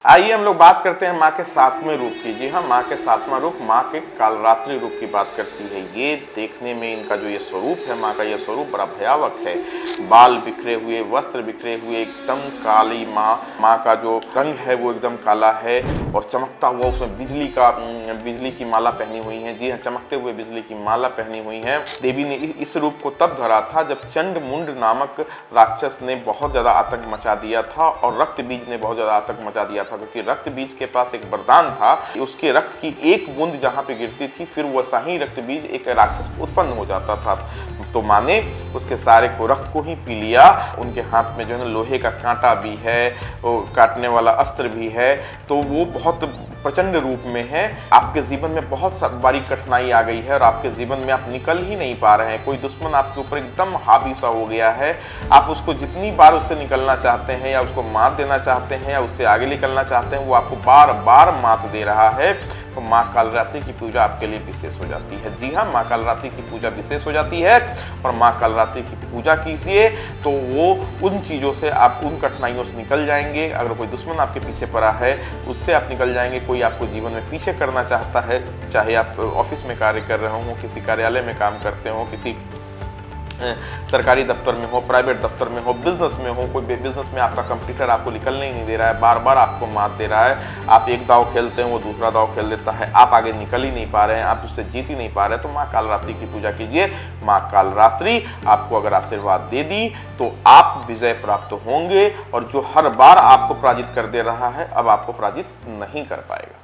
आइए हम लोग बात करते हैं माँ के सातवें रूप की। जी हाँ, माँ के सातवां रूप माँ के कालरात्रि रूप की बात करती है। ये देखने में इनका जो ये स्वरूप है, माँ का ये स्वरूप बड़ा भयावक है। बाल बिखरे हुए, वस्त्र बिखरे हुए, एकदम काली माँ का जो रंग है वो एकदम काला है और चमकता हुआ उसमें बिजली की माला पहनी हुई है। जी हाँ, चमकते हुए बिजली की माला पहनी हुई है। देवी ने इस रूप को तब धरा था जब चंड मुंड नामक राक्षस ने बहुत ज्यादा आतंक मचा दिया था और रक्त बीज ने बहुत ज्यादा आतंक मचा दिया था, क्योंकि रक्त बीज के पास एक वरदान था, उसके रक्त की एक बूंद जहां पे गिरती थी फिर वैसा ही रक्त बीज एक राक्षस उत्पन्न हो जाता था। तो माँ ने उसके सारे को रक्त को ही पी लिया। उनके हाथ में जो है ना लोहे का कांटा भी है, वो काटने वाला अस्त्र भी है, तो वो बहुत प्रचंड रूप में है। आपके जीवन में बहुत बड़ी कठिनाई आ गई है और आपके जीवन में आप निकल ही नहीं पा रहे हैं। कोई दुश्मन आपके ऊपर एकदम हावी सा हो गया है, आप उसको जितनी बार उससे निकलना चाहते हैं या उसको मात देना चाहते हैं या उससे आगे निकलना चाहते हैं, वो आपको बार बार मात दे रहा है। तो माँ कालरात्रि की पूजा आपके लिए विशेष हो जाती है। जी हाँ, माँ कालरात्रि की पूजा विशेष हो जाती है और माँ कालरात्रि की पूजा कीजिए तो वो उन चीज़ों से, आप उन कठिनाइयों से निकल जाएंगे। अगर कोई दुश्मन आपके पीछे पड़ा है उससे आप निकल जाएंगे। कोई आपको जीवन में पीछे करना चाहता है, चाहे आप ऑफिस में कार्य कर रहे हो, किसी कार्यालय में काम करते हो, किसी सरकारी दफ्तर में हो, प्राइवेट दफ्तर में हो, बिजनेस में हो, कोई बिजनेस में आपका कंप्यूटर आपको निकलने ही नहीं दे रहा है, बार बार आपको मात दे रहा है। आप एक दाव खेलते हैं, वो दूसरा दाव खेल देता है, आप आगे निकल ही नहीं पा रहे हैं, आप उससे जीत ही नहीं पा रहे हैं, तो माँ कालरात्रि की पूजा कीजिए। माँ कालरात्रि आपको अगर आशीर्वाद दे दी तो आप विजय प्राप्त होंगे और जो हर बार आपको पराजित कर दे रहा है अब आपको पराजित नहीं कर पाएगा।